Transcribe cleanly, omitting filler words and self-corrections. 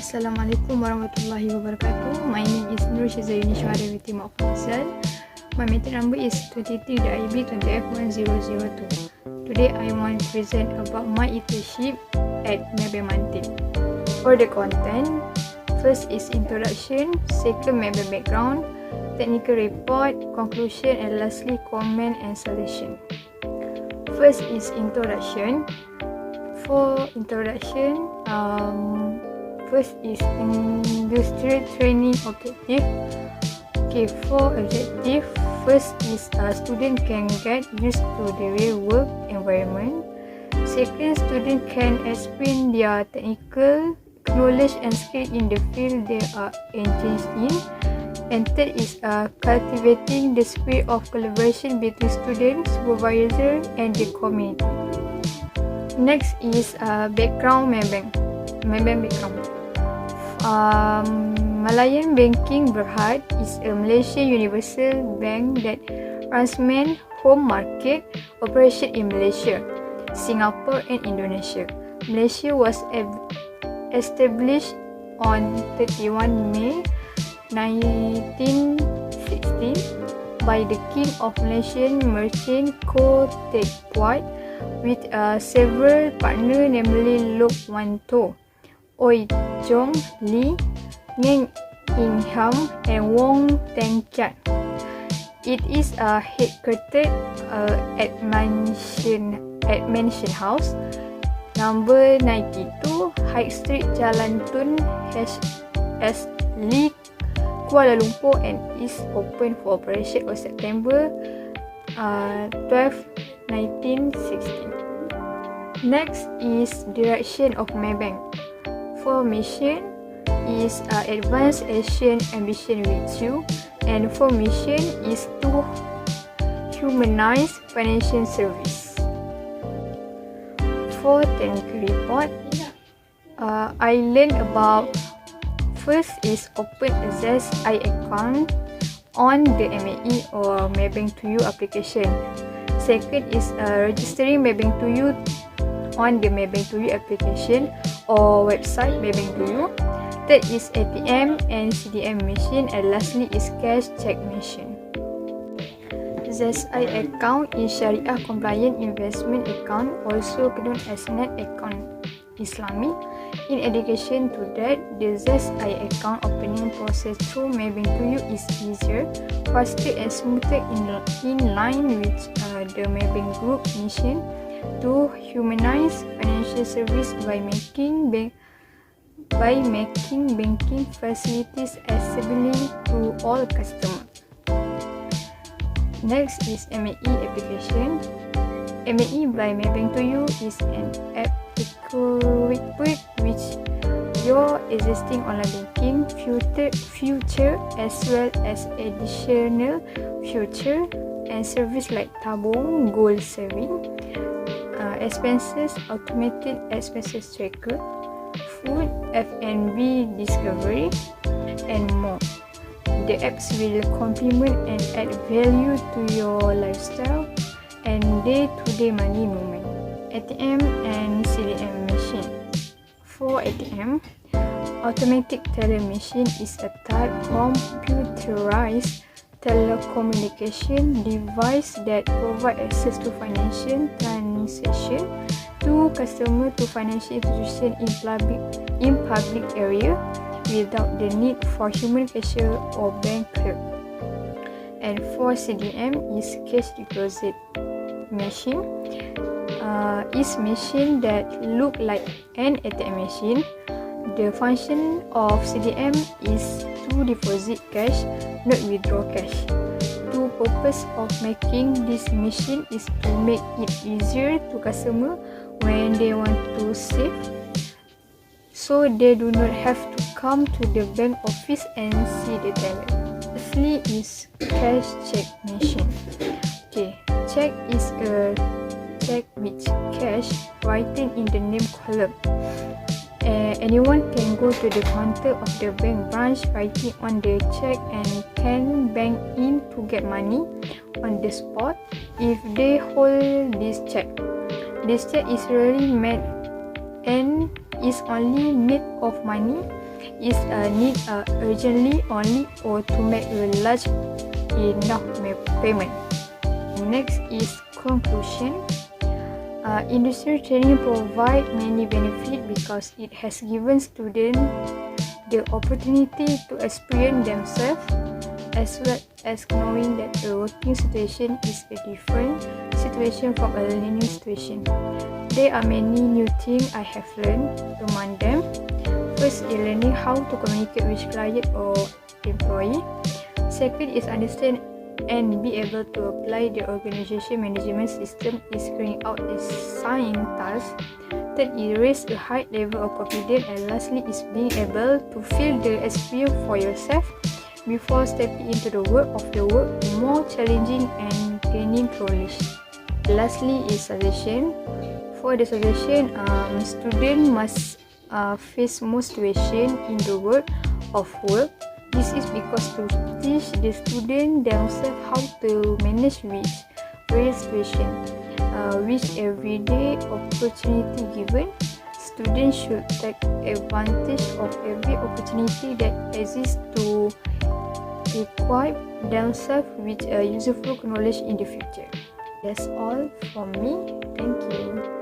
Assalamualaikum warahmatullahi wabarakatuh. My name is Syazwayuni My method number is 23.IB20F1002. Today I want to present about my internship at Pembentangan. For the content, first is introduction, second Pembentangan background, technical report, conclusion, and lastly comment and solution. First is introduction. For introduction, first is industry training objective. Okay, for objective, first is student can get used to the real work environment. Second, student can explain their technical knowledge and skill in the field they are engaged in. And third is cultivating the spirit of collaboration between students, supervisor, and the community. Next is background Maybank background. Malayan Banking Berhad is a Malaysian universal bank that runs main home market operation in Malaysia, Singapore and Indonesia. Malaysia was established on 31 May 1916 by the King of Malaysian Merchant Co. Teck Puat with several partners, namely Lok Wan Tho, Oi Chong Lee, Ngeng In Ham, and Wong Teng Kiat. It is headquartered at Mansion House, number 92, High Street, Jalan Tun, HS Lee, Kuala Lumpur, and is open for operation on September 12, 1960. Next is direction of Maybank. For mission is Advanced Asian Ambition with you, and for mission is to humanize financial service. For technical report, I learned about first is open access account on the MAE or Maybank to You application. Second is registering Maybank to You on the Maybank to You application or website Maybank to You. Third is ATM and CDM machine, and lastly is cash check machine. ZSI account is Sharia compliant investment account, also known as net account Islami. In addition to that, the ZSI account opening process through Maybank to You is easier, faster and smoother in line with the Maybank Group mission to humanize financial service by making banking facilities accessible to all customers. Next is MAE application. MAE by Maybank to You is an app equipped with your existing online banking feature as well as additional feature and service like tabung, goal saving, expenses, automated expenses tracker, food, F&B discovery, and more. The apps will complement and add value to your lifestyle and day-to-day money movement. ATM and CDM machine. For ATM, automatic teller machine is a type computerized telecommunication device that provide access to financial transaction to customer to financial institution in public area without the need for human cashier or bank clerk. And for CDM is cash deposit machine. Is machine that look like an ATM machine. The function of CDM is to deposit cash, not withdraw cash. The purpose of making this machine is to make it easier to customer when they want to save, so they do not have to come to the bank office and see the teller. Lastly is cash check machine. Okay, check is a check with cash written in the name column. Anyone can go to the counter of the bank branch, writing on the check, and can bank in to get money on the spot if they hold this check. This check is rarely made and is only need of money, is need urgently only, or to make a large enough payment. Next is conclusion. Industry training provide many benefits because it has given students the opportunity to experience themselves, as well as knowing that a working situation is a different situation from a learning situation. There are many new things I have learned. Among them, first is learning how to communicate with client or employee. Second is understand and be able to apply the organization management system is carrying out assigned tasks. Third is raise a high level of confidence, and lastly is being able to feel the experience for yourself before stepping into the work more challenging and gaining knowledge. Lastly is suggestion. For the suggestion, student must face most situations in the world of work. This is because to teach the student themselves how to manage with various situations. With everyday opportunity given, students should take advantage of every opportunity that exists to equip themselves with useful knowledge in the future. That's all from me. Thank you.